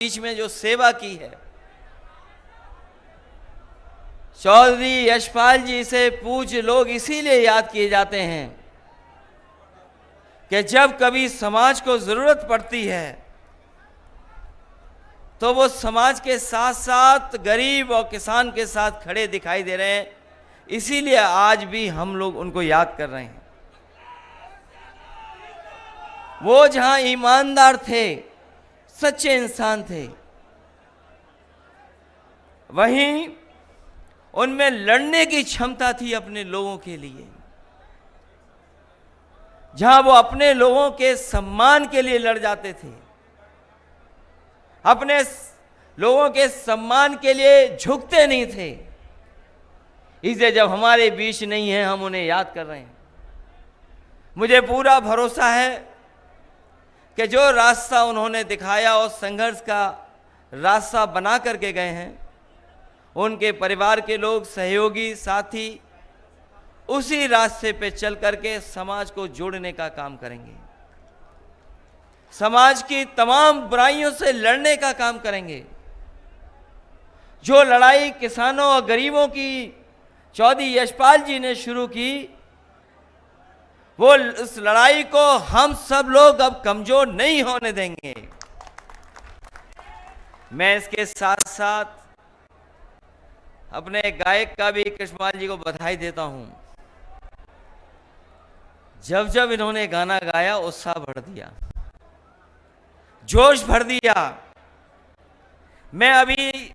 बीच में जो सेवा की है, चौधरी यशपाल जी से पूज्य लोग इसीलिए याद किए जाते हैं कि जब कभी समाज को जरूरत पड़ती है तो वो समाज के साथ साथ गरीब और किसान के साथ खड़े दिखाई दे रहे हैं। इसीलिए आज भी हम लोग उनको याद कर रहे हैं। वो जहां ईमानदार थे, सच्चे इंसान थे, वहीं उनमें लड़ने की क्षमता थी अपने लोगों के लिए। जहां वो अपने लोगों के सम्मान के लिए लड़ जाते थे, अपने लोगों के सम्मान के लिए झुकते नहीं थे। इसलिए जब हमारे बीच नहीं है, हम उन्हें याद कर रहे हैं। मुझे पूरा भरोसा है कि जो रास्ता उन्होंने दिखाया और संघर्ष का रास्ता बना करके गए हैं, उनके परिवार के लोग, सहयोगी, साथी उसी रास्ते पे चल करके समाज को जोड़ने का काम करेंगे, समाज की तमाम बुराइयों से लड़ने का काम करेंगे। जो लड़ाई किसानों और गरीबों की चौधरी यशपाल जी ने शुरू की, वो उस लड़ाई को हम सब लोग अब कमजोर नहीं होने देंगे। मैं इसके साथ साथ अपने गायक का भी कृष्णपाल जी को बधाई देता हूं। जब जब इन्होंने गाना गाया, उत्साह भर दिया, जोश भर दिया। मैं अभी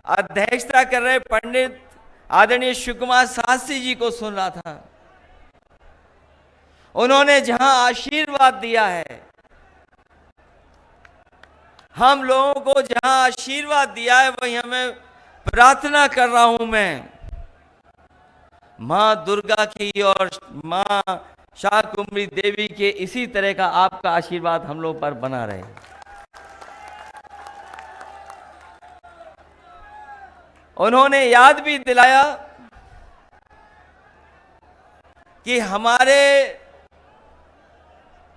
अध्यक्षता कर रहे पंडित आदरणीय शिव कुमार शास्त्री जी को सुन रहा था। उन्होंने जहां आशीर्वाद दिया है, हम लोगों को जहां आशीर्वाद दिया है, वहीं हमें प्रार्थना कर रहा हूं मैं मां दुर्गा की और मां शाकंभरी देवी के इसी तरह का आपका आशीर्वाद हम लोग पर बना रहे। उन्होंने याद भी दिलाया कि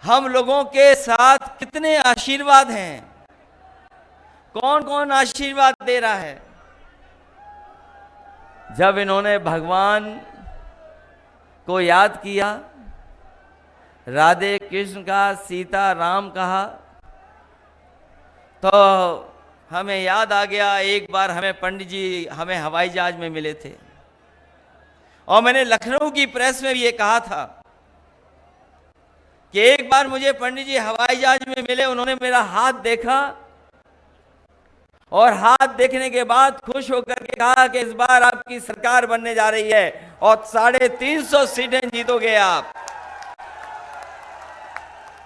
हम लोगों के साथ कितने आशीर्वाद हैं, कौन कौन आशीर्वाद दे रहा है। जब इन्होंने भगवान को याद किया, राधे कृष्ण का, सीता राम कहा, तो हमें याद आ गया। एक बार हमें पंडित जी हमें हवाई जहाज में मिले थे, और मैंने लखनऊ की प्रेस में भी ये कहा था कि एक बार मुझे पंडित जी हवाई जहाज में मिले। उन्होंने मेरा हाथ देखा और हाथ देखने के बाद खुश होकर के कहा कि इस बार आपकी सरकार बनने जा रही है और 350 सीटें जीतोगे आप।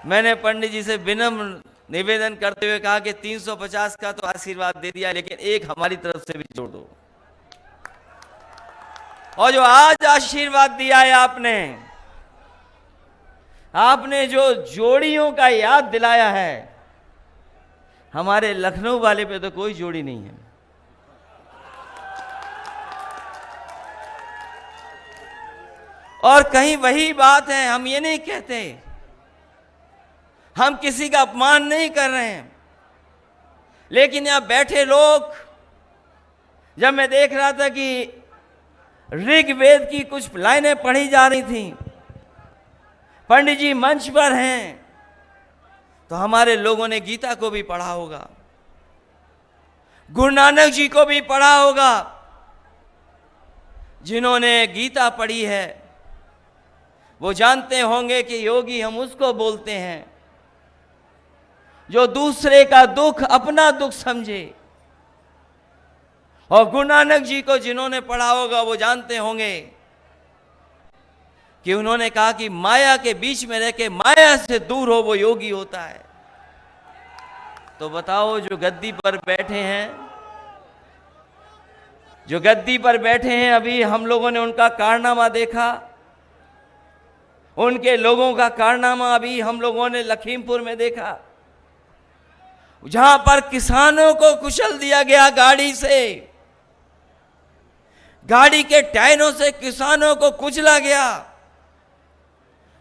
मैंने पंडित जी से विनम्र निवेदन करते हुए कहा कि 350 का तो आशीर्वाद दे दिया, लेकिन एक हमारी तरफ से भी जोड़ दो। और जो आज आशीर्वाद दिया है आपने जो जोड़ियों का याद दिलाया है, हमारे लखनऊ वाले पे तो कोई जोड़ी नहीं है। और कहीं वही बात है, हम ये नहीं कहते, हम किसी का अपमान नहीं कर रहे हैं, लेकिन यहां बैठे लोग, जब मैं देख रहा था कि ऋग्वेद की कुछ लाइनें पढ़ी जा रही थी, पंडित जी मंच पर हैं, तो हमारे लोगों ने गीता को भी पढ़ा होगा, गुरु नानक जी को भी पढ़ा होगा। जिन्होंने गीता पढ़ी है वो जानते होंगे कि योगी हम उसको बोलते हैं जो दूसरे का दुख अपना दुख समझे। और गुरु नानक जी को जिन्होंने पढ़ा होगा वो जानते होंगे कि उन्होंने कहा कि माया के बीच में रह के माया से दूर हो, वो योगी होता है। तो बताओ, जो गद्दी पर बैठे हैं, अभी हम लोगों ने उनका कारनामा देखा, उनके लोगों का कारनामा अभी हम लोगों ने लखीमपुर में देखा, जहां पर किसानों को कुचल दिया गया गाड़ी से, गाड़ी के टायरों से किसानों को कुचला गया।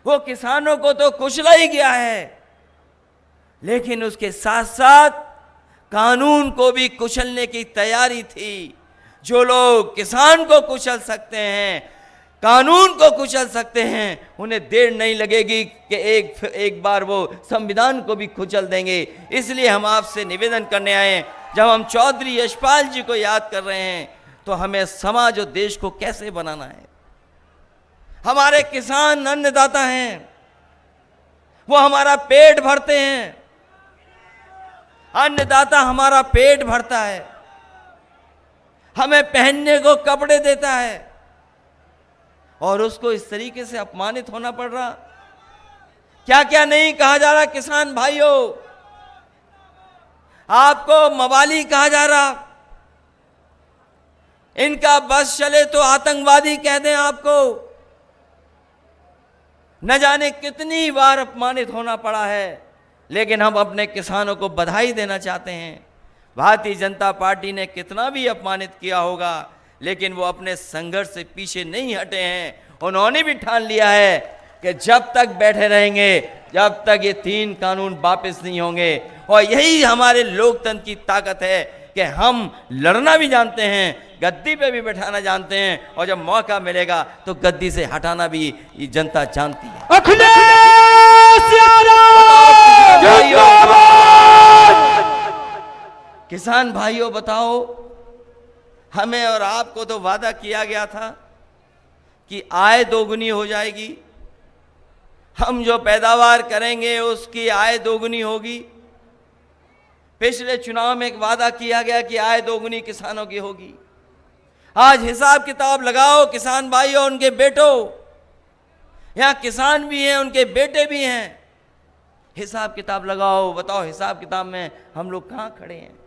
वो किसानों को तो कुचला ही गया है, लेकिन उसके साथ साथ कानून को भी कुचलने की तैयारी थी। जो लोग किसान को कुचल सकते हैं, कानून को कुचल सकते हैं, उन्हें देर नहीं लगेगी कि एक बार वो संविधान को भी कुचल देंगे। इसलिए हम आपसे निवेदन करने आए हैं, जब हम चौधरी यशपाल जी को याद कर रहे हैं तो हमें समाज और देश को कैसे बनाना है। हमारे किसान अन्नदाता हैं, वो हमारा पेट भरते हैं। अन्नदाता हमारा पेट भरता है, हमें पहनने को कपड़े देता है, और उसको इस तरीके से अपमानित होना पड़ रहा। क्या क्या नहीं कहा जा रहा किसान भाइयों, आपको मवाली कहा जा रहा, इनका बस चले तो आतंकवादी कह दें आपको। न जाने कितनी बार अपमानित होना पड़ा है, लेकिन हम अपने किसानों को बधाई देना चाहते हैं। भारतीय जनता पार्टी ने कितना भी अपमानित किया होगा, लेकिन वो अपने संघर्ष से पीछे नहीं हटे हैं। उन्होंने भी ठान लिया है कि जब तक बैठे रहेंगे, जब तक ये 3 कानून वापस नहीं होंगे। और यही हमारे लोकतंत्र की ताकत है कि हम लड़ना भी जानते हैं, गद्दी पे भी बैठाना जानते हैं, और जब मौका मिलेगा तो गद्दी से हटाना भी ये जनता जानती है। किसान भाइयों बताओ, हमें और आपको तो वादा किया गया था कि आय दोगुनी हो जाएगी, हम जो पैदावार करेंगे उसकी आय दोगुनी होगी। पिछले चुनाव में एक वादा किया गया कि आय दोगुनी किसानों की होगी। आज हिसाब किताब लगाओ किसान भाइयों, उनके बेटों, यहां किसान भी हैं, उनके बेटे भी हैं, हिसाब किताब लगाओ, बताओ हिसाब किताब में हम लोग कहां खड़े हैं,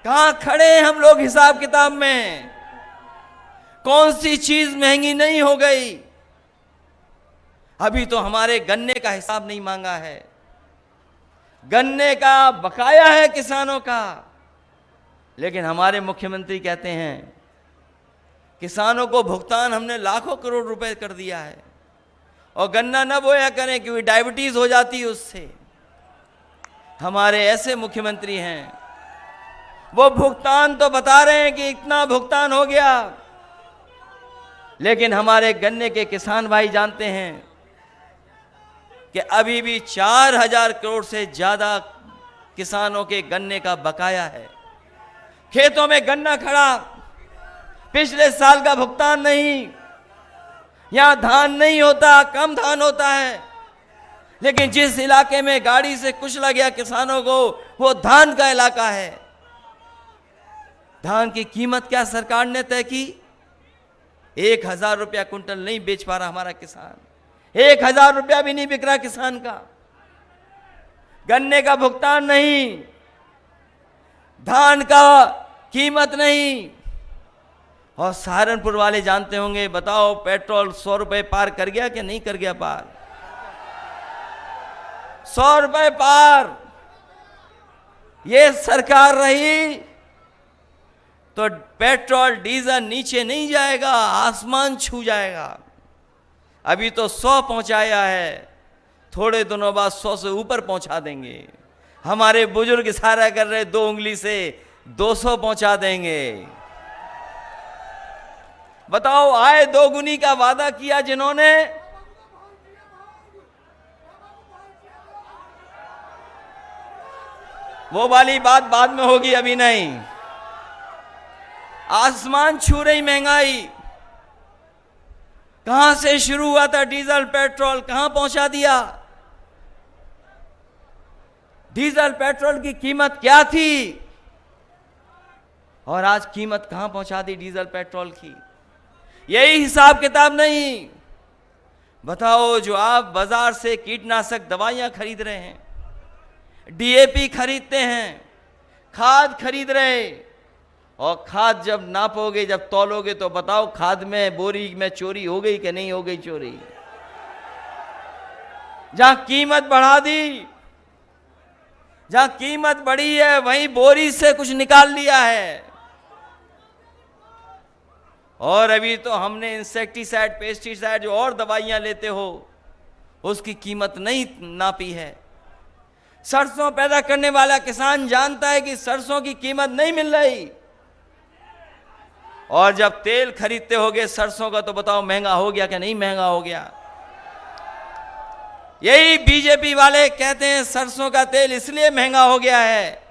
कहां खड़े हैं हम लोग हिसाब किताब में। कौन सी चीज महंगी नहीं हो गई। अभी तो हमारे गन्ने का हिसाब नहीं मांगा है, गन्ने का बकाया है किसानों का, लेकिन हमारे मुख्यमंत्री कहते हैं किसानों को भुगतान हमने लाखों करोड़ रुपए कर दिया है, और गन्ना न बोया करें क्योंकि डायबिटीज हो जाती है उससे। हमारे ऐसे मुख्यमंत्री हैं, वो भुगतान तो बता रहे हैं कि इतना भुगतान हो गया, लेकिन हमारे गन्ने के किसान भाई जानते हैं कि अभी भी 4000 करोड़ से ज्यादा किसानों के गन्ने का बकाया है। खेतों में गन्ना खड़ा, पिछले साल का भुगतान नहीं। यहां धान नहीं होता, कम धान होता है, लेकिन जिस इलाके में गाड़ी से कुचला गया किसानों को, वो धान का इलाका है। धान की कीमत क्या सरकार ने तय की? 1000 रुपया कुंटल नहीं बेच पा रहा हमारा किसान, 1000 रुपया भी नहीं बिक रहा किसान का। गन्ने का भुगतान नहीं, धान का कीमत नहीं। और सहारनपुर वाले जानते होंगे, बताओ पेट्रोल 100 रुपए पार कर गया कि नहीं कर गया पार? 100 रुपए पार। ये सरकार रही तो पेट्रोल डीजल नीचे नहीं जाएगा, आसमान छू जाएगा। अभी तो 100 पहुंचाया है, थोड़े दिनों बाद 100 से ऊपर पहुंचा देंगे। हमारे बुजुर्ग इशारा कर रहे 2 उंगली से 200 पहुंचा देंगे। बताओ, आय दोगुनी का वादा किया जिन्होंने, वो वाली बात बाद में होगी, अभी नहीं। आसमान छू रही महंगाई। कहां से शुरू हुआ था डीजल पेट्रोल, कहां पहुंचा दिया? डीजल पेट्रोल की कीमत क्या थी और आज कीमत कहां पहुंचा दी डीजल पेट्रोल की? यही हिसाब किताब नहीं। बताओ, जो आप बाजार से कीटनाशक दवाइयां खरीद रहे हैं, डीएपी खरीदते हैं, खाद खरीद रहे, और खाद जब नापोगे, जब तौलोगे, तो बताओ खाद में, बोरी में चोरी हो गई कि नहीं हो गई चोरी? जहां कीमत बढ़ा दी, जहां कीमत बढ़ी है, वहीं बोरी से कुछ निकाल लिया है। और अभी तो हमने इंसेक्टिसाइड, पेस्टिसाइड, जो और दवाइयां लेते हो, उसकी कीमत नहीं नापी है। सरसों पैदा करने वाला किसान जानता है कि सरसों की कीमत नहीं मिल रही, और जब तेल खरीदते होगे सरसों का तो बताओ महंगा हो गया कि नहीं महंगा हो गया। यही बीजेपी वाले कहते हैं सरसों का तेल इसलिए महंगा हो गया है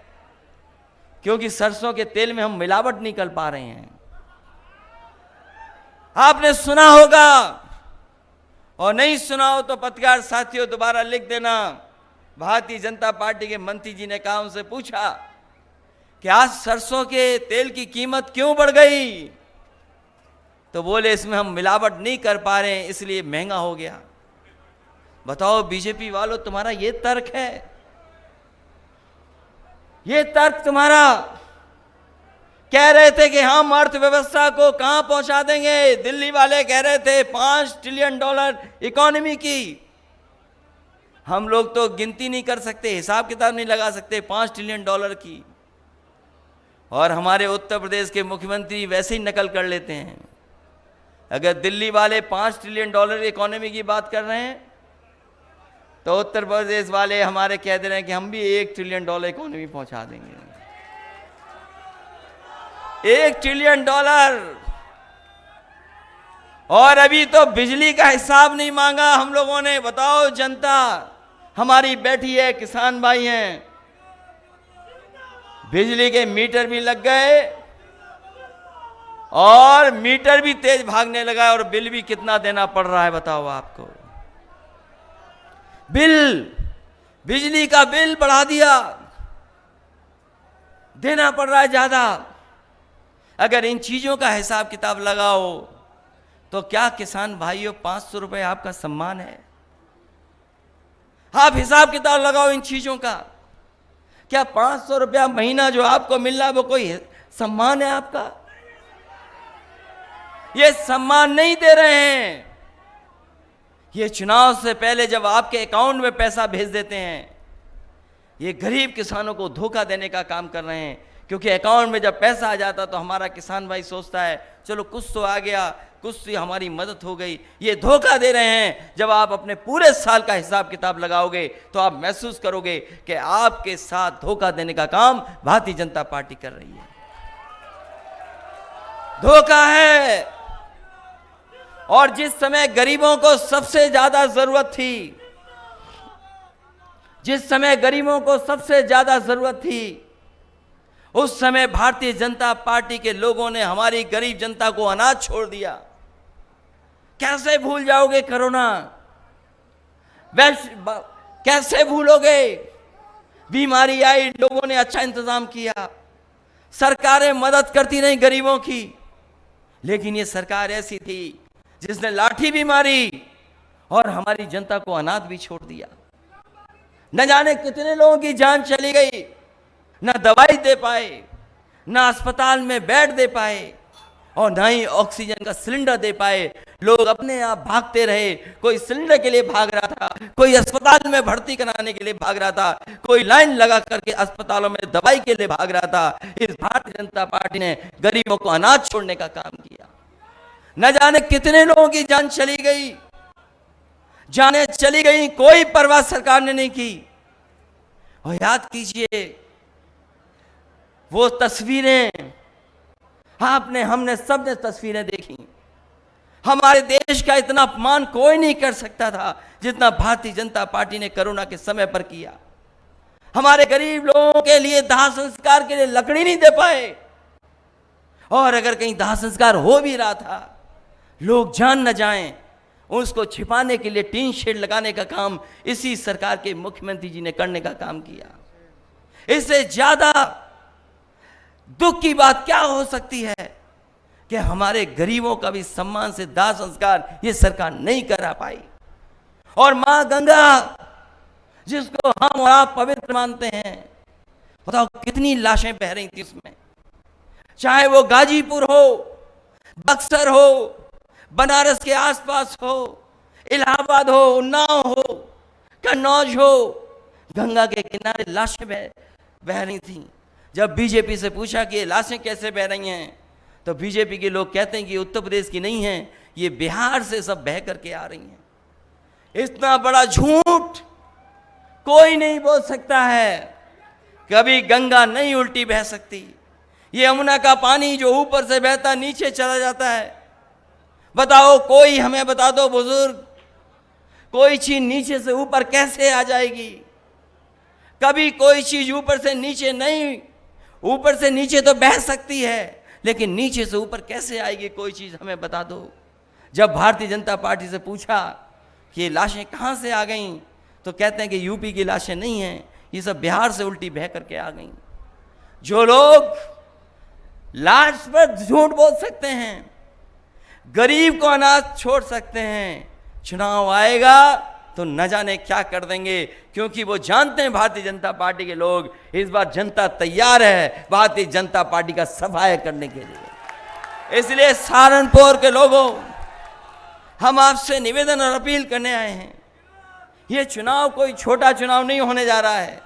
क्योंकि सरसों के तेल में हम मिलावट नहीं कर पा रहे हैं। आपने सुना होगा, और नहीं सुना हो तो पत्रकार साथियों दोबारा लिख देना। भारतीय जनता पार्टी के मंत्री जी ने कहा, उनसे पूछा कि आज सरसों के तेल की कीमत क्यों बढ़ गई, तो बोले इसमें हम मिलावट नहीं कर पा रहे हैं इसलिए महंगा हो गया। बताओ बीजेपी वालों, तुम्हारा ये तर्क है? ये तर्क तुम्हारा? कह रहे थे कि हम अर्थव्यवस्था को कहां पहुंचा देंगे, दिल्ली वाले कह रहे थे $5 ट्रिलियन इकोनॉमी की। हम लोग तो गिनती नहीं कर सकते, हिसाब किताब नहीं लगा सकते $5 ट्रिलियन की, और हमारे उत्तर प्रदेश के मुख्यमंत्री वैसे ही नकल कर लेते हैं। अगर दिल्ली वाले $5 ट्रिलियन इकोनॉमी की बात कर रहे हैं तो उत्तर प्रदेश वाले हमारे कह दे रहे हैं कि हम भी $1 ट्रिलियन इकोनॉमी पहुंचा देंगे। $1 ट्रिलियन, और अभी तो बिजली का हिसाब नहीं मांगा हम लोगों ने। बताओ, जनता हमारी बैठी है, किसान भाई हैं, बिजली के मीटर भी लग गए और मीटर भी तेज भागने लगा, और बिल भी कितना देना पड़ रहा है बताओ आपको। बिल, बिजली का बिल बढ़ा दिया, देना पड़ रहा है ज्यादा। अगर इन चीजों का हिसाब किताब लगाओ तो क्या किसान भाइयों 500 रुपए आपका सम्मान है? आप हिसाब किताब लगाओ इन चीजों का। क्या 500 रुपया महीना जो आपको मिल रहा है वो कोई सम्मान है आपका? ये सम्मान नहीं दे रहे हैं। ये चुनाव से पहले जब आपके अकाउंट में पैसा भेज देते हैं, ये गरीब किसानों को धोखा देने का काम कर रहे हैं। क्योंकि अकाउंट में जब पैसा आ जाता तो हमारा किसान भाई सोचता है चलो कुछ तो आ गया, कुछ तो हमारी मदद हो गई। ये धोखा दे रहे हैं। जब आप अपने पूरे साल का हिसाब किताब लगाओगे तो आप महसूस करोगे कि आपके साथ धोखा देने का काम भारतीय जनता पार्टी कर रही है। धोखा है। और जिस समय गरीबों को सबसे ज्यादा जरूरत थी, जिस समय गरीबों को सबसे ज्यादा जरूरत थी, उस समय भारतीय जनता पार्टी के लोगों ने हमारी गरीब जनता को अनाज छोड़ दिया। कैसे भूल जाओगे कोरोना? कैसे भूलोगे? बीमारी आई, लोगों ने अच्छा इंतजाम किया, सरकारें मदद करती नहीं गरीबों की, लेकिन ये सरकार ऐसी थी जिसने लाठी भी मारी और हमारी जनता को अनाथ भी छोड़ दिया। न जाने कितने लोगों की जान चली गई, न दवाई दे पाए, न अस्पताल में बेड दे पाए, और न ही ऑक्सीजन का सिलेंडर दे पाए। लोग अपने आप भागते रहे। कोई सिलेंडर के लिए भाग रहा था, कोई अस्पताल में भर्ती कराने के लिए भाग रहा था, कोई लाइन लगा करके अस्पतालों में दवाई के लिए भाग रहा था। इस भारतीय जनता पार्टी ने गरीबों को अनाज छोड़ने का काम किया। न जाने कितने लोगों की जान चली गई, जाने चली गई, कोई परवाह सरकार ने नहीं की। और याद कीजिए वो तस्वीरें, आपने, हमने, सबने तस्वीरें देखी। हमारे देश का इतना अपमान कोई नहीं कर सकता था जितना भारतीय जनता पार्टी ने कोरोना के समय पर किया। हमारे गरीब लोगों के लिए दाह संस्कार के लिए लकड़ी नहीं दे पाए, और अगर कहीं दाह संस्कार हो भी रहा था, लोग जान न जाएं, उसको छिपाने के लिए टीन शेड लगाने का काम इसी सरकार के मुख्यमंत्री जी ने करने का काम किया। इससे ज्यादा दुख की बात क्या हो सकती है कि हमारे गरीबों का भी सम्मान से दाह संस्कार ये सरकार नहीं करा पाई। और मां गंगा, जिसको हम और आप पवित्र मानते हैं, बताओ कितनी लाशें बह रही थी उसमें। चाहे वो गाजीपुर हो, बक्सर हो, बनारस के आसपास हो, इलाहाबाद हो, उन्नाव हो, कन्नौज हो, गंगा के किनारे लाशें बह रही थी। जब बीजेपी से पूछा कि ये लाशें कैसे बह रही हैं, तो बीजेपी के लोग कहते हैं कि उत्तर प्रदेश की नहीं है, ये बिहार से सब बह करके आ रही हैं। इतना बड़ा झूठ कोई नहीं बोल सकता है कभी गंगा नहीं उल्टी बह सकती। ये यमुना का पानी जो ऊपर से बहता नीचे चला जाता है, बताओ कोई हमें बता दो बुजुर्ग, कोई चीज नीचे से ऊपर कैसे आ जाएगी? कभी कोई चीज ऊपर से नीचे नहीं, ऊपर से नीचे तो बह सकती है, लेकिन नीचे से ऊपर कैसे आएगी कोई चीज हमें बता दो। जब भारतीय जनता पार्टी से पूछा कि ये लाशें कहाँ से आ गईं, तो कहते हैं कि यूपी की लाशें नहीं हैं, ये सब बिहार से उल्टी बह करके आ गईं। जो लोग लाश पर झूठ बोल सकते हैं, गरीब को अनाज छोड़ सकते हैं, चुनाव आएगा तो न जाने क्या कर देंगे, क्योंकि वो जानते हैं भारतीय जनता पार्टी के लोग इस बार जनता तैयार है भारतीय जनता पार्टी का सफाया करने के लिए। इसलिए सहारनपुर के लोगों, हम आपसे निवेदन और अपील करने आए हैं। ये चुनाव कोई छोटा चुनाव नहीं होने जा रहा है,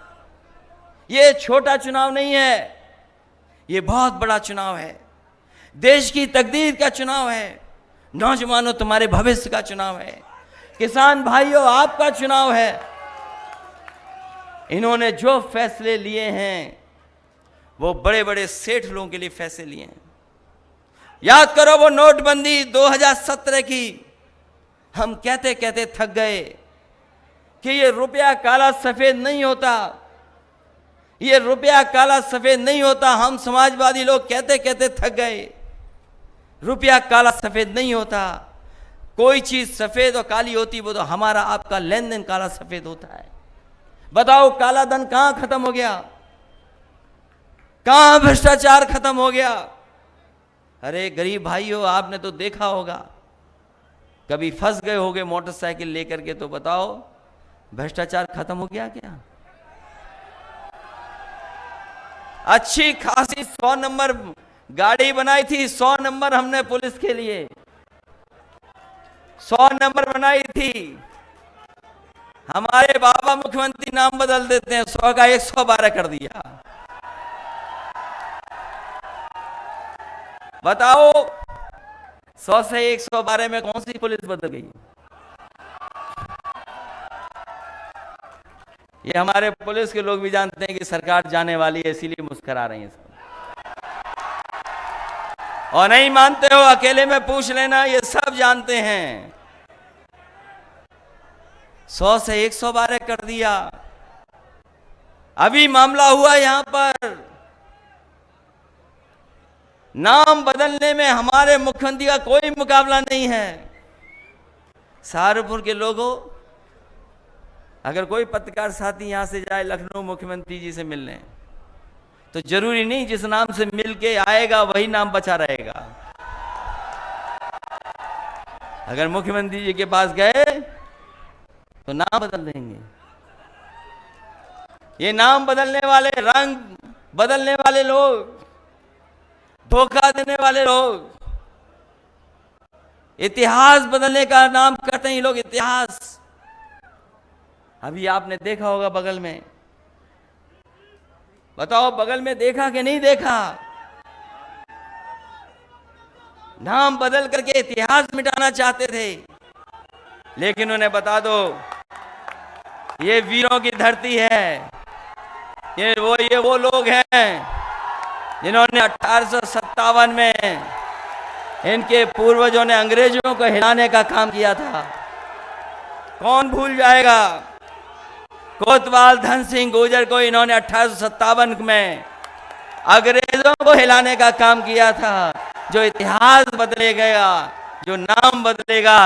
ये छोटा चुनाव नहीं है, ये बहुत बड़ा चुनाव है। देश की तकदीर का चुनाव है, नौजवानों तुम्हारे भविष्य का चुनाव है, किसान भाइयों आपका चुनाव है। इन्होंने जो फैसले लिए हैं वो बड़े बड़े सेठ लोगों के लिए फैसले लिए हैं। याद करो वो नोटबंदी 2017 की, हम कहते कहते थक गए कि ये रुपया काला सफेद नहीं होता, ये रुपया काला सफेद नहीं होता। हम समाजवादी लोग कहते कहते थक गए, रुपया काला सफेद नहीं होता। कोई चीज सफेद और काली होती वो तो हमारा आपका लेन देन काला सफेद होता है। बताओ काला धन कहां खत्म हो गया, कहां भ्रष्टाचार खत्म हो गया? अरे गरीब भाइयों, आपने तो देखा होगा, कभी फंस गए होगे मोटरसाइकिल लेकर के, तो बताओ भ्रष्टाचार खत्म हो गया क्या? अच्छी खासी 100 नंबर गाड़ी बनाई थी, 100 नंबर हमने पुलिस के लिए 100 नंबर बनाई थी। हमारे बाबा मुख्यमंत्री नाम बदल देते हैं, 100 का 112 कर दिया। बताओ 100 से 112 में कौन सी पुलिस बदल गई? ये हमारे पुलिस के लोग भी जानते हैं कि सरकार जाने वाली है, इसीलिए मुस्कुरा रही है सब। और नहीं मानते हो अकेले में पूछ लेना, ये सब जानते हैं। 100 से 112 कर दिया। अभी मामला हुआ यहां पर, नाम बदलने में हमारे मुख्यमंत्री का कोई मुकाबला नहीं है। सहारनपुर के लोगों, अगर कोई पत्रकार साथी यहां से जाए लखनऊ मुख्यमंत्री जी से मिलने, तो जरूरी नहीं जिस नाम से मिल के आएगा वही नाम बचा रहेगा। अगर मुख्यमंत्री जी के पास गए तो नाम बदल देंगे। ये नाम बदलने वाले, रंग बदलने वाले लोग, धोखा देने वाले लोग, इतिहास बदलने का नाम करते हैं ये लोग, इतिहास। अभी आपने देखा होगा बगल में, बताओ बगल में देखा कि नहीं देखा? नाम बदल करके इतिहास मिटाना चाहते थे, लेकिन उन्हें बता दो ये वीरों की धरती है। ये वो लोग हैं जिन्होंने 1857 में इनके पूर्वजों ने अंग्रेजों को हिलाने का काम किया था। कौन भूल जाएगा? कोतवाल धन सिंह गुर्जर को इन्होंने 1857 में अंग्रेजों को हिलाने का काम किया था। जो इतिहास बदलेगा, जो नाम बदलेगा,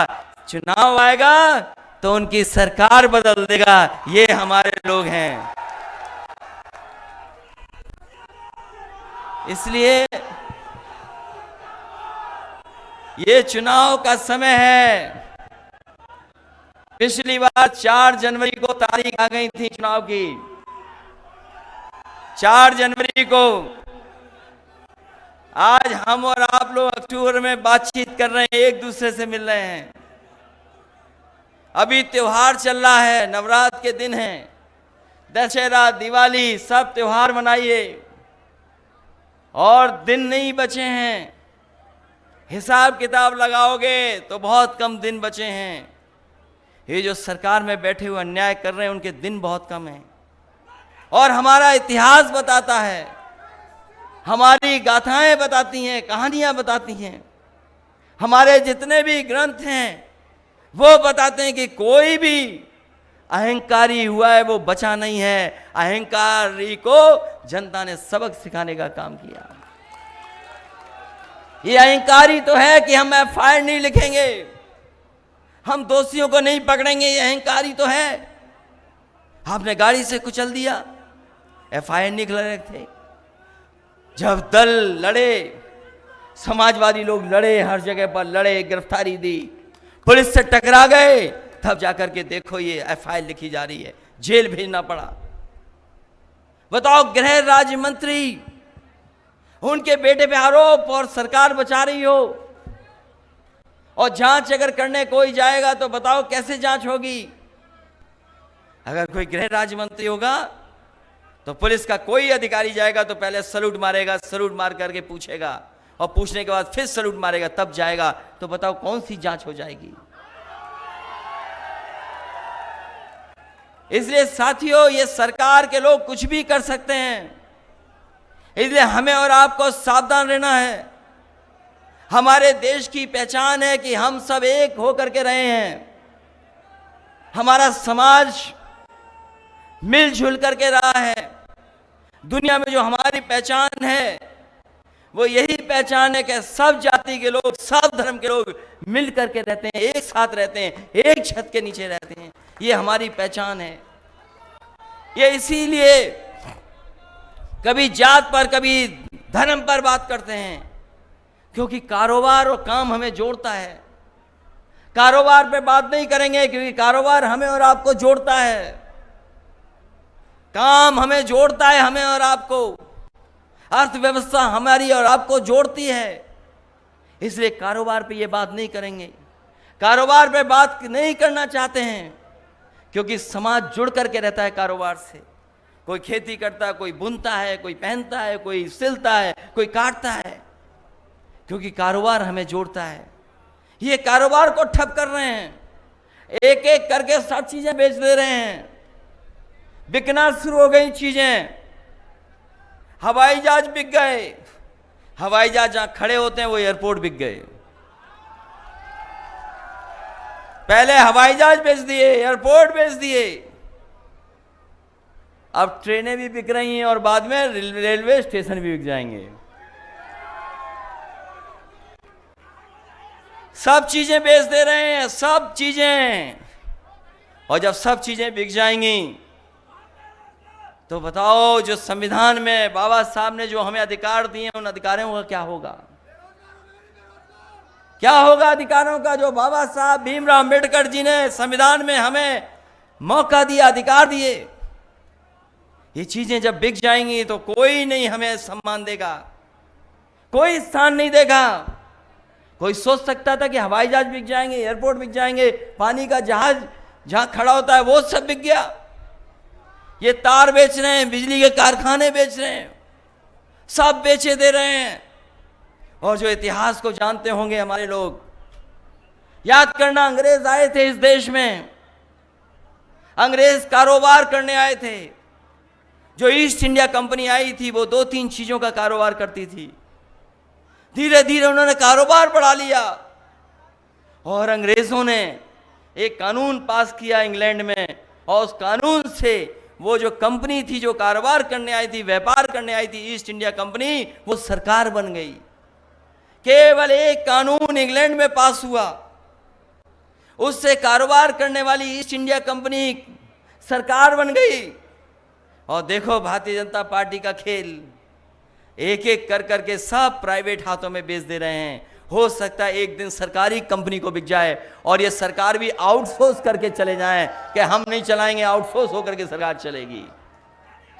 चुनाव आएगा तो उनकी सरकार बदल देगा। ये हमारे लोग हैं। इसलिए ये चुनाव का समय है। पिछली बार 4 जनवरी को तारीख आ गई थी चुनाव की, 4 जनवरी को। आज हम और आप लोग अक्टूबर में बातचीत कर रहे हैं, एक दूसरे से मिल रहे हैं। अभी त्योहार चल रहा है, नवरात्र के दिन हैं, दशहरा, दिवाली, सब त्योहार मनाइए और दिन नहीं बचे हैं। हिसाब किताब लगाओगे तो बहुत कम दिन बचे हैं। ये जो सरकार में बैठे हुए अन्याय कर रहे हैं उनके दिन बहुत कम हैं। और हमारा इतिहास बताता है, हमारी गाथाएं बताती हैं, कहानियां बताती हैं, हमारे जितने भी ग्रंथ हैं वो बताते हैं कि कोई भी अहंकारी हुआ है वो बचा नहीं है। अहंकारी को जनता ने सबक सिखाने का काम किया। ये अहंकारी तो है कि हम एफआईआर नहीं लिखेंगे, हम दोषियों को नहीं पकड़ेंगे, ये अहंकारी तो है। आपने गाड़ी से कुचल दिया, एफआईआर नहीं रहे थे। जब दल लड़े, समाजवादी लोग लड़े, हर जगह पर लड़े, गिरफ्तारी दी, पुलिस से टकरा गए, तब जाकर के देखो ये एफआईआर लिखी जा रही है, जेल भेजना पड़ा। बताओ, गृह राज्य मंत्री, उनके बेटे पे आरोप और सरकार बचा रही हो, और जांच अगर करने कोई जाएगा तो बताओ कैसे जांच होगी। अगर कोई गृह राज्य मंत्री होगा तो पुलिस का कोई अधिकारी जाएगा तो पहले सलूट मारेगा, सलूट मार करके पूछेगा, और पूछने के बाद फिर सलूट मारेगा, तब जाएगा। तो बताओ कौन सी जांच हो जाएगी। इसलिए साथियों, ये सरकार के लोग कुछ भी कर सकते हैं, इसलिए हमें और आपको सावधान रहना है। हमारे देश की पहचान है कि हम सब एक होकर के रहे हैं, हमारा समाज मिलजुल करके रहा है। दुनिया में जो हमारी पहचान है वो यही पहचान है कि सब जाति के लोग, सब धर्म के लोग मिल करके रहते हैं, एक साथ रहते हैं, एक छत के नीचे रहते हैं। ये हमारी पहचान है। ये इसीलिए कभी जात पर, कभी धर्म पर बात करते हैं, क्योंकि कारोबार और काम हमें जोड़ता है। कारोबार पे बात नहीं करेंगे क्योंकि कारोबार हमें और आपको जोड़ता है, काम हमें जोड़ता है, हमें और आपको, अर्थव्यवस्था हमारी और आपको जोड़ती है। इसलिए कारोबार पे ये बात नहीं करेंगे, कारोबार पे बात नहीं करना चाहते हैं, क्योंकि समाज जुड़ करके रहता है कारोबार से। कोई खेती करता है, कोई बुनता है, कोई पहनता है, कोई सिलता है, कोई काटता है, क्योंकि कारोबार हमें जोड़ता है। ये कारोबार को ठप कर रहे हैं, एक एक करके सब चीजें बेच दे रहे हैं, बिकना शुरू हो गई चीजें। हवाई जहाज बिक गए, हवाई जहाज जहां खड़े होते हैं वो एयरपोर्ट बिक गए। पहले हवाई जहाज बेच दिए, एयरपोर्ट बेच दिए, अब ट्रेनें भी बिक रही हैं और बाद में रेलवे स्टेशन भी बिक जाएंगे। सब चीजें बेच दे रहे हैं, सब चीजें। और जब सब चीजें बिक जाएंगी तो बताओ, जो संविधान में बाबा साहब ने जो हमें अधिकार दिए हैं, उन अधिकारों का क्या होगा? क्या होगा अधिकारों का जो बाबा साहब भीमराव अंबेडकर जी ने संविधान में हमें मौका दिया, अधिकार दिए? ये चीजें जब बिक जाएंगी तो कोई नहीं हमें सम्मान देगा, कोई स्थान नहीं देगा। कोई सोच सकता था कि हवाई जहाज बिक जाएंगे, एयरपोर्ट बिक जाएंगे, पानी का जहाज जहां खड़ा होता है वो सब बिक गया। ये तार बेच रहे हैं, बिजली के कारखाने बेच रहे हैं, सब बेचे दे रहे हैं। और जो इतिहास को जानते होंगे हमारे लोग, याद करना, अंग्रेज आए थे इस देश में, अंग्रेज कारोबार करने आए थे। जो ईस्ट इंडिया कंपनी आई थी वो 2-3 चीजों का कारोबार करती थी। धीरे धीरे उन्होंने कारोबार बढ़ा लिया और अंग्रेजों ने एक कानून पास किया इंग्लैंड में, और उस कानून से वो जो कंपनी थी, जो कारोबार करने आई थी, व्यापार करने आई थी, ईस्ट इंडिया कंपनी, वो सरकार बन गई। केवल एक कानून इंग्लैंड में पास हुआ, उससे कारोबार करने वाली ईस्ट इंडिया कंपनी सरकार बन गई। और देखो भारतीय जनता पार्टी का खेल, एक एक कर करके सब प्राइवेट हाथों में बेच दे रहे हैं। हो सकता है एक दिन सरकारी कंपनी को बिक जाए और ये सरकार भी आउटसोर्स करके चले जाएं कि हम नहीं चलाएंगे, आउटसोर्स होकर के सरकार चलेगी।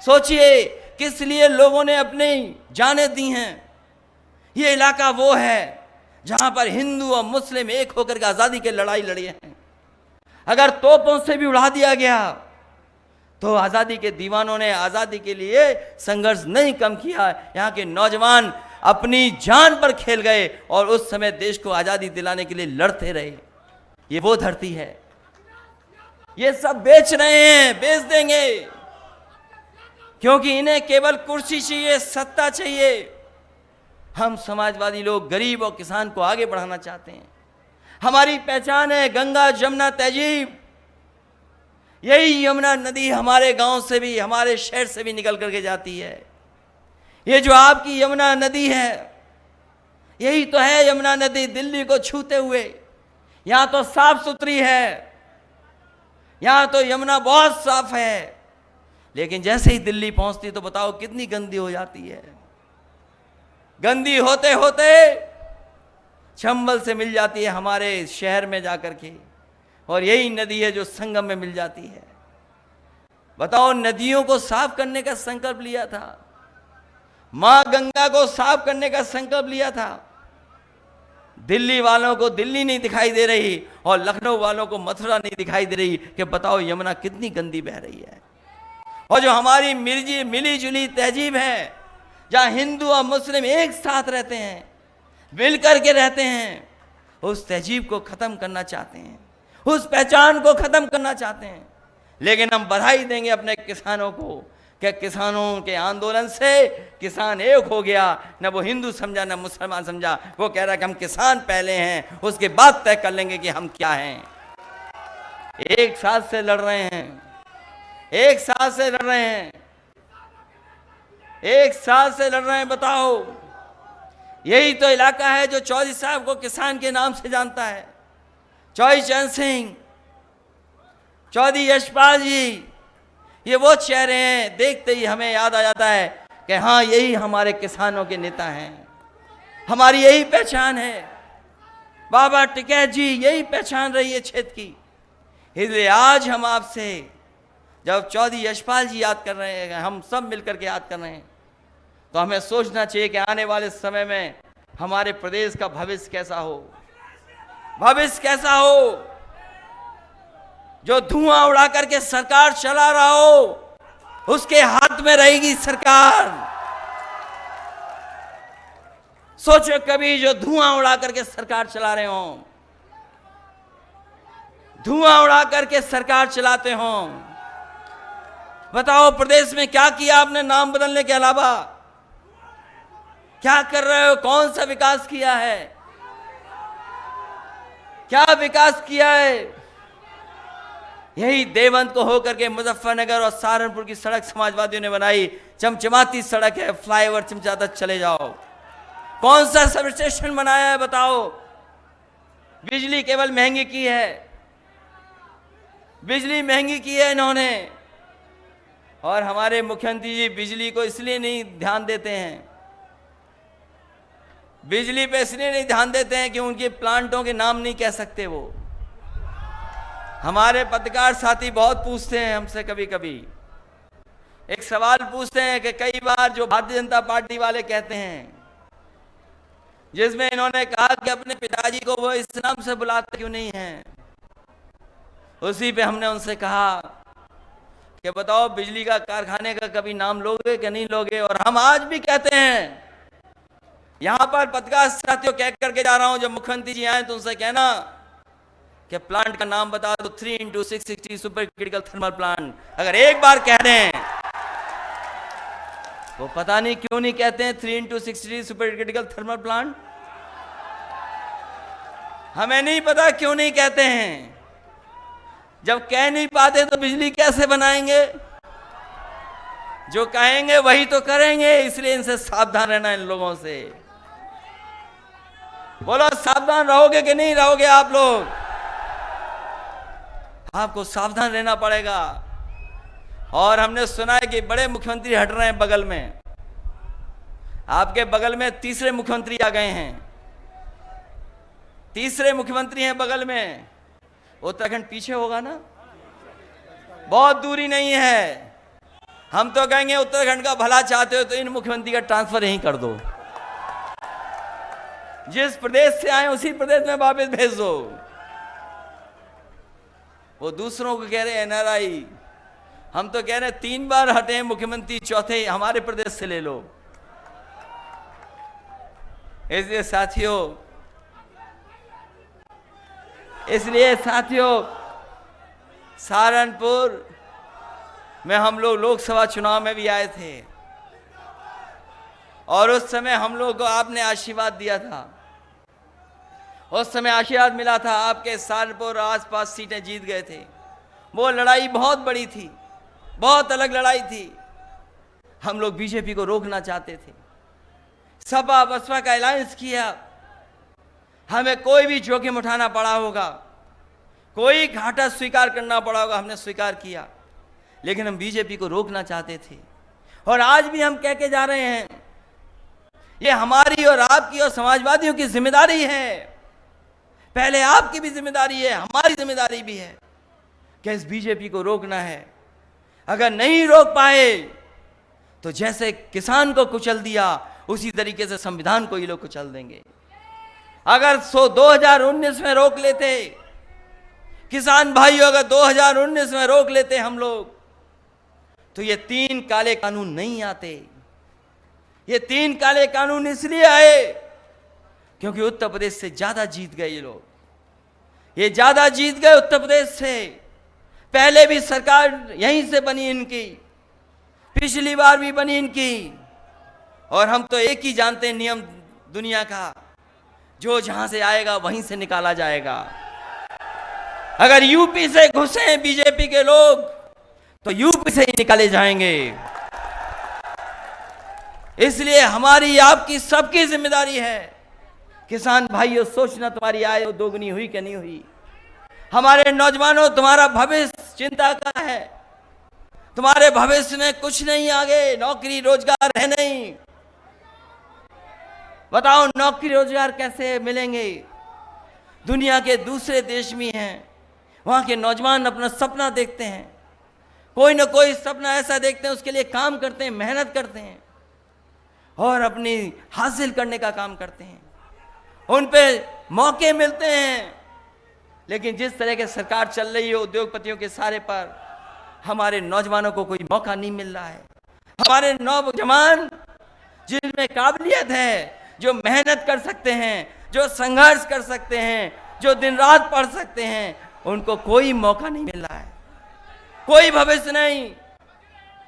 सोचिए किस लिए लोगों ने अपनी जानें दी हैं। ये इलाका वो है जहां पर हिंदू और मुस्लिम एक होकर के आजादी के लड़ाई लड़ी है। अगर तोपों से भी उड़ा दिया गया तो आजादी के दीवानों ने आजादी के लिए संघर्ष नहीं कम किया। यहाँ के नौजवान अपनी जान पर खेल गए और उस समय देश को आजादी दिलाने के लिए लड़ते रहे। ये वो धरती है, ये सब बेच रहे हैं, बेच देंगे, क्योंकि इन्हें केवल कुर्सी चाहिए, सत्ता चाहिए। हम समाजवादी लोग गरीब और किसान को आगे बढ़ाना चाहते हैं। हमारी पहचान है गंगा जमुना तहजीब। यही यमुना नदी हमारे गांव से भी, हमारे शहर से भी निकल करके जाती है। ये जो आपकी यमुना नदी है, यही तो है यमुना नदी, दिल्ली को छूते हुए। यहां तो साफ सुथरी है, यहां तो यमुना बहुत साफ है, लेकिन जैसे ही दिल्ली पहुंचती तो बताओ कितनी गंदी हो जाती है। गंदी होते होते चंबल से मिल जाती है हमारे शहर में जाकर के, और यही नदी है जो संगम में मिल जाती है। बताओ, नदियों को साफ करने का संकल्प लिया था, मां गंगा को साफ करने का संकल्प लिया था। दिल्ली वालों को दिल्ली नहीं दिखाई दे रही और लखनऊ वालों को मथुरा नहीं दिखाई दे रही कि बताओ यमुना कितनी गंदी बह रही है। और जो हमारी मिली जुली तहजीब है, जहां हिंदू और मुस्लिम एक साथ रहते हैं, मिल करके रहते हैं, उस तहजीब को खत्म करना चाहते हैं, उस पहचान को खत्म करना चाहते हैं। लेकिन हम बधाई देंगे अपने किसानों को कि किसानों के आंदोलन से किसान एक हो गया। न वो हिंदू समझा न मुसलमान समझा, वो कह रहा है कि हम किसान पहले हैं, उसके बाद तय कर लेंगे कि हम क्या हैं। एक साथ से लड़ रहे हैं, एक साथ से लड़ रहे हैं, एक साथ से लड़ रहे हैं। बताओ, यही तो इलाका है जो चौधरी साहब को किसान के नाम से जानता है। चौधरी चरण सिंह, चौधरी यशपाल जी, ये वो चेहरे हैं, देखते ही हमें याद आ जाता है कि हाँ, यही हमारे किसानों के नेता हैं, हमारी यही पहचान है। बाबा टिकैत जी, यही पहचान रही है क्षेत्र की। इसलिए आज हम आपसे जब चौधरी यशपाल जी याद कर रहे हैं, हम सब मिलकर के याद कर रहे हैं, तो हमें सोचना चाहिए कि आने वाले समय में हमारे प्रदेश का भविष्य कैसा हो, भविष्य कैसा हो। जो धुआं उड़ा करके सरकार चला रहा हो, उसके हाथ में रहेगी सरकार। सोचो कभी जो धुआं उड़ा करके सरकार चला रहे हो, धुआं उड़ा करके सरकार चलाते हो। बताओ, प्रदेश में क्या किया आपने नाम बदलने के अलावा? क्या कर रहे हो? कौन सा विकास किया है? क्या विकास किया है? यही देवंत को होकर के मुजफ्फरनगर और सहारनपुर की सड़क समाजवादियों ने बनाई, चमचमाती सड़क है, फ्लाईओवर चमचाता चले जाओ। कौन सा सब स्टेशन बनाया है? बताओ। बिजली केवल महंगी की है, बिजली महंगी की है इन्होंने। और हमारे मुख्यमंत्री जी बिजली को इसलिए नहीं ध्यान देते हैं, बिजली पे इसलिए नहीं ध्यान देते हैं कि उनके प्लांटों के नाम नहीं कह सकते वो। हमारे पत्रकार साथी बहुत पूछते हैं हमसे, कभी कभी एक सवाल पूछते हैं कि कई बार जो भारतीय जनता पार्टी वाले कहते हैं, जिसमें इन्होंने कहा कि अपने पिताजी को वो इस नाम से बुलाते क्यों नहीं हैं। उसी पे हमने उनसे कहा कि बताओ, बिजली का कारखाने का कभी नाम लोगे कि नहीं लोगे? और हम आज भी कहते हैं, यहां पर पत्रकार साथियों कह करके जा रहा हूं, जब मुख्यमंत्री जी आए तो उनसे कहना कि प्लांट का नाम बता दो, 3x660 super critical thermal plant. अगर एक बार कह दें, वो पता नहीं क्यों नहीं कहते हैं 3x60 super critical thermal plant. हमें नहीं पता क्यों नहीं कहते हैं। जब कह नहीं पाते तो बिजली कैसे बनाएंगे? जो कहेंगे वही तो करेंगे, इसलिए इनसे सावधान रहना, इन लोगों से। बोलो, सावधान रहोगे कि नहीं रहोगे आप लोग? आपको सावधान रहना पड़ेगा। और हमने सुना है कि बड़े मुख्यमंत्री हट रहे हैं बगल में, आपके बगल में तीसरे मुख्यमंत्री आ गए हैं, तीसरे मुख्यमंत्री हैं बगल में। उत्तराखंड पीछे होगा ना, बहुत दूरी नहीं है। हम तो कहेंगे उत्तराखंड का भला चाहते हो तो इन मुख्यमंत्री का ट्रांसफर यहीं कर दो, जिस प्रदेश से आए उसी प्रदेश में वापस भेज दो। वो दूसरों को कह रहे हैं एनआरआई, हम तो कह रहे हैं 3 बार हटे हैं मुख्यमंत्री, चौथे हमारे प्रदेश से ले लो। इसलिए सहारनपुर में हम लोग लोकसभा चुनाव में भी आए थे और उस समय हम लोग को आपने आशीर्वाद दिया था। उस समय आशीर्वाद मिला था, आपके सहारनपुर आसपास सीटें जीत गए थे। वो लड़ाई बहुत बड़ी थी, बहुत अलग लड़ाई थी। हम लोग बीजेपी को रोकना चाहते थे, सपा बसपा का अलायंस किया। हमें कोई भी जोखिम उठाना पड़ा होगा, कोई घाटा स्वीकार करना पड़ा होगा, हमने स्वीकार किया, लेकिन हम बीजेपी को रोकना चाहते थे। और आज भी हम कह के जा रहे हैं, ये हमारी और आपकी और समाजवादियों की जिम्मेदारी है। पहले आपकी भी जिम्मेदारी है, हमारी जिम्मेदारी भी है कि इस बीजेपी को रोकना है। अगर नहीं रोक पाए तो जैसे किसान को कुचल दिया उसी तरीके से संविधान को ये लोग कुचल देंगे। अगर 2019 में रोक लेते किसान भाइयों, अगर 2019 में रोक लेते हम लोग, तो ये 3 काले कानून नहीं आते। ये 3 काले कानून इसलिए आए क्योंकि उत्तर प्रदेश से ज्यादा जीत गए ये लोग। ये ज्यादा जीत गए उत्तर प्रदेश से। पहले भी सरकार यहीं से बनी इनकी, पिछली बार भी बनी इनकी। और हम तो एक ही जानते हैं नियम दुनिया का, जो जहां से आएगा वहीं से निकाला जाएगा। अगर यूपी से घुसे बीजेपी के लोग तो यूपी से ही निकाले जाएंगे। इसलिए हमारी, आपकी, सबकी जिम्मेदारी है। किसान भाइयों, सोचना तुम्हारी आय दोगुनी हुई कि नहीं हुई। हमारे नौजवानों, तुम्हारा भविष्य चिंता का है। तुम्हारे भविष्य में कुछ नहीं, आगे नौकरी रोजगार है नहीं। बताओ नौकरी रोजगार कैसे मिलेंगे? दुनिया के दूसरे देश में हैं, वहां के नौजवान अपना सपना देखते हैं, कोई ना कोई सपना ऐसा देखते हैं, उसके लिए काम करते हैं, मेहनत करते हैं और अपनी हासिल करने का काम करते हैं। उन पे मौके मिलते हैं। लेकिन जिस तरह की सरकार चल रही है उद्योगपतियों के सारे पर, हमारे नौजवानों को कोई मौका नहीं मिल रहा है। हमारे नौजवान जिनमें काबिलियत है, जो मेहनत कर सकते हैं, जो संघर्ष कर सकते हैं, जो दिन रात पढ़ सकते हैं, उनको कोई मौका नहीं मिल रहा है, कोई भविष्य नहीं।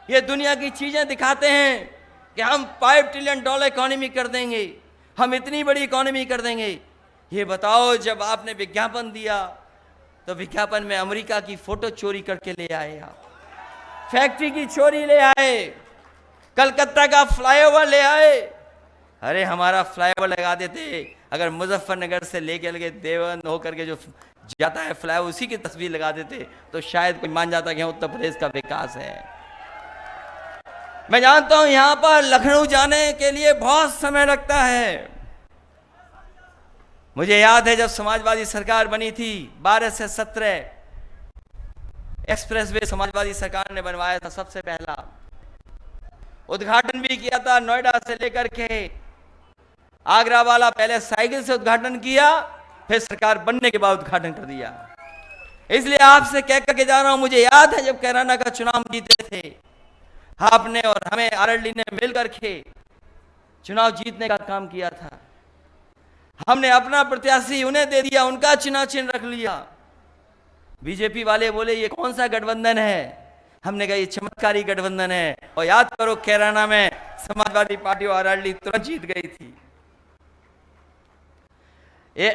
ये दुनिया की चीजें दिखाते हैं कि हम $5 ट्रिलियन इकोनॉमी कर देंगे, हम इतनी बड़ी इकोनॉमी कर देंगे। ये बताओ, जब आपने विज्ञापन दिया तो विज्ञापन में अमेरिका की फोटो चोरी करके ले आए, आप फैक्ट्री की चोरी ले आए, कलकत्ता का फ्लाईओवर ले आए। अरे हमारा फ्लाईओवर लगा देते, अगर मुजफ्फरनगर से लेके लगे देवबंद होकर के जो जाता है फ्लाईओवर, उसी की तस्वीर लगा देते तो शायद कोई मान जाता कि उत्तर प्रदेश का विकास है। मैं जानता हूं यहां पर लखनऊ जाने के लिए बहुत समय लगता है। मुझे याद है जब समाजवादी सरकार बनी थी, 12 से 17 एक्सप्रेसवे समाजवादी सरकार ने बनवाया था। सबसे पहला उद्घाटन भी किया था नोएडा से लेकर के आगरा वाला, पहले साइकिल से उद्घाटन किया, फिर सरकार बनने के बाद उद्घाटन कर दिया। इसलिए आपसे कह करके जा रहा हूं, मुझे याद है जब कैराना का चुनाव जीते थे, आपने और हमें आरएलडी ने मिलकर के चुनाव जीतने का काम किया था। हमने अपना प्रत्याशी उन्हें दे दिया, उनका चुनाव चिन्ह रख लिया। बीजेपी वाले बोले ये कौन सा गठबंधन है? हमने कहा ये चमत्कारी गठबंधन है। और याद करो कैराना में समाजवादी पार्टी और आरएलडी तुरंत जीत गई थी, ये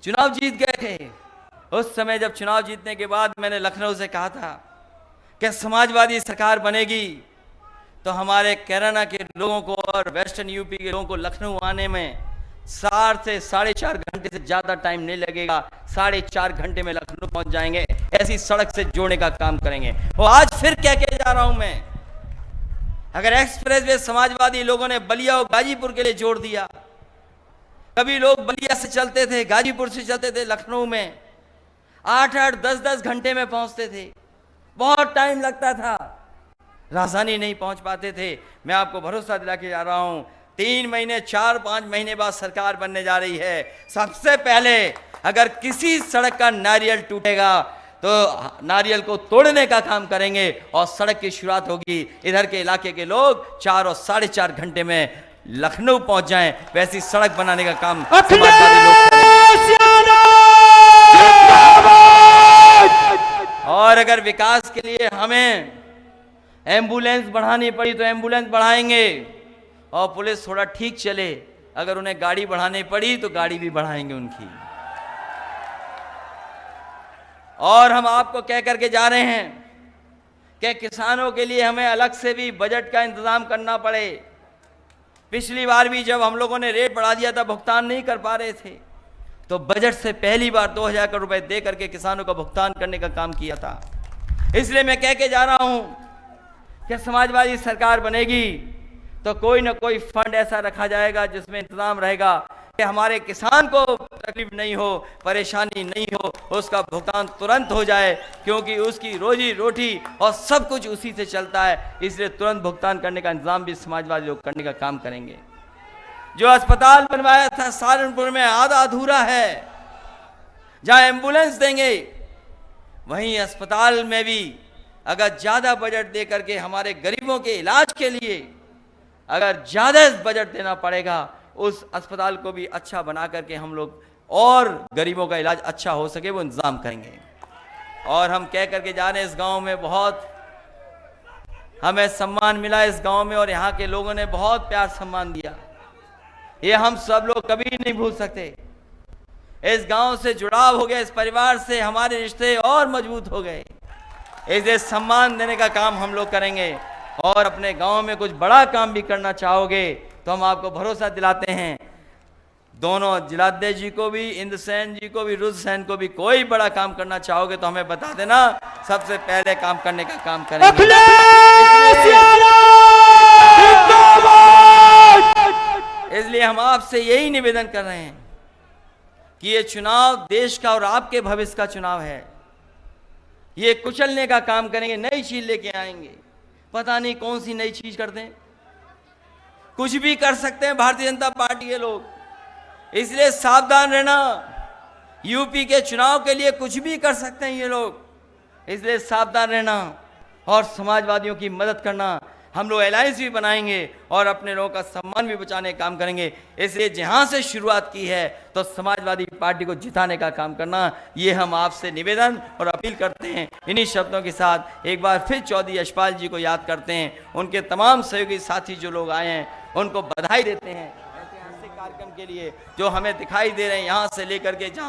चुनाव जीत गए थे। उस समय जब चुनाव जीतने के बाद मैंने लखनऊ से कहा था कि समाजवादी सरकार बनेगी तो हमारे कैराना के लोगों को और वेस्टर्न यूपी के लोगों को लखनऊ आने में 4 से 4.5 घंटे से ज्यादा टाइम नहीं लगेगा। 4.5 घंटे में लखनऊ पहुंच जाएंगे। ऐसी सड़क से जोड़ने का काम करेंगे। और आज फिर कह के जा रहा हूं मैं, अगर एक्सप्रेसवे समाजवादी लोगों ने बलिया और गाजीपुर के लिए जोड़ दिया, कभी लोग बलिया से चलते थे, गाजीपुर से चलते थे, लखनऊ में 8-8, 10-10 घंटे में पहुंचते थे। बहुत टाइम लगता था, राजधानी नहीं पहुंच पाते थे। मैं आपको भरोसा दिला के जा रहा हूं, 3 महीने 4-5 महीने बाद सरकार बनने जा रही है। सबसे पहले अगर किसी सड़क का नारियल टूटेगा तो नारियल को तोड़ने का काम करेंगे और सड़क की शुरुआत होगी। इधर के इलाके के लोग 4 और 4.5 घंटे में लखनऊ पहुंच जाएं, वैसी सड़क बनाने का काम समाजवादी लोग करेंगे। और अगर विकास के लिए हमें एम्बुलेंस बढ़ानी पड़ी तो एम्बुलेंस बढ़ाएंगे, और पुलिस थोड़ा ठीक चले, अगर उन्हें गाड़ी बढ़ानी पड़ी तो गाड़ी भी बढ़ाएंगे उनकी। और हम आपको कह करके जा रहे हैं कि किसानों के लिए हमें अलग से भी बजट का इंतजाम करना पड़े। पिछली बार भी जब हम लोगों ने रेट बढ़ा दिया था, भुगतान नहीं कर पा रहे थे, तो बजट से पहली बार 2000 करोड़ रुपए दे करके किसानों का भुगतान करने का काम किया था। इसलिए मैं कह के जा रहा हूं कि समाजवादी सरकार बनेगी तो कोई ना कोई फंड ऐसा रखा जाएगा जिसमें इंतजाम रहेगा कि हमारे किसान को तकलीफ नहीं हो, परेशानी नहीं हो, उसका भुगतान तुरंत हो जाए, क्योंकि उसकी रोजी रोटी और सब कुछ उसी से चलता है। इसलिए तुरंत भुगतान करने का इंतजाम भी समाजवादी लोग करने का काम करेंगे। जो अस्पताल बनवाया था सहारनपुर में आधा अधूरा है, जहां एम्बुलेंस देंगे वहीं अस्पताल में भी अगर ज्यादा बजट दे करके हमारे गरीबों के इलाज के लिए अगर ज्यादा बजट देना पड़ेगा, उस अस्पताल को भी अच्छा बना करके हम लोग और गरीबों का इलाज अच्छा हो सके वो इंतजाम करेंगे। और हम कह करके जा रहे हैं, इस गांव में बहुत हमें सम्मान मिला इस गांव में, और यहाँ के लोगों ने बहुत प्यार सम्मान दिया, ये हम सब लोग कभी नहीं भूल सकते। इस गांव से जुड़ाव हो गया, इस परिवार से हमारे रिश्ते और मजबूत हो गए। इसे सम्मान देने का काम हम लोग करेंगे। और अपने गांव में कुछ बड़ा काम भी करना चाहोगे तो हम आपको भरोसा दिलाते हैं, दोनों जिलाध्यक्ष जी को भी, इंद्रसेन जी को भी, रुद्रसेन को भी, कोई बड़ा काम करना चाहोगे तो हमें बता देना, सबसे पहले काम करने का काम करेंगे। इसलिए हम आपसे यही निवेदन कर रहे हैं कि ये चुनाव देश का और आपके भविष्य का चुनाव है। ये कुचलने का काम करेंगे, नई चीज लेके आएंगे, पता नहीं कौन सी नई चीज कर दें, कुछ भी कर सकते हैं भारतीय जनता पार्टी के लोग। इसलिए सावधान रहना, यूपी के चुनाव के लिए कुछ भी कर सकते हैं ये लोग, इसलिए सावधान रहना और समाजवादियों की मदद करना। हम लोग अलायंस भी बनाएंगे और अपने लोगों का सम्मान भी बचाने का काम करेंगे। इसलिए जहां से शुरुआत की है तो समाजवादी पार्टी को जिताने का काम करना, ये हम आपसे निवेदन और अपील करते हैं। इन्हीं शब्दों के साथ एक बार फिर चौधरी यशपाल जी को याद करते हैं, उनके तमाम सहयोगी साथी जो लोग आए हैं उनको बधाई देते हैं ऐतिहासिक कार्यक्रम के लिए जो हमें दिखाई दे रहे हैं, यहाँ से लेकर के जहाँ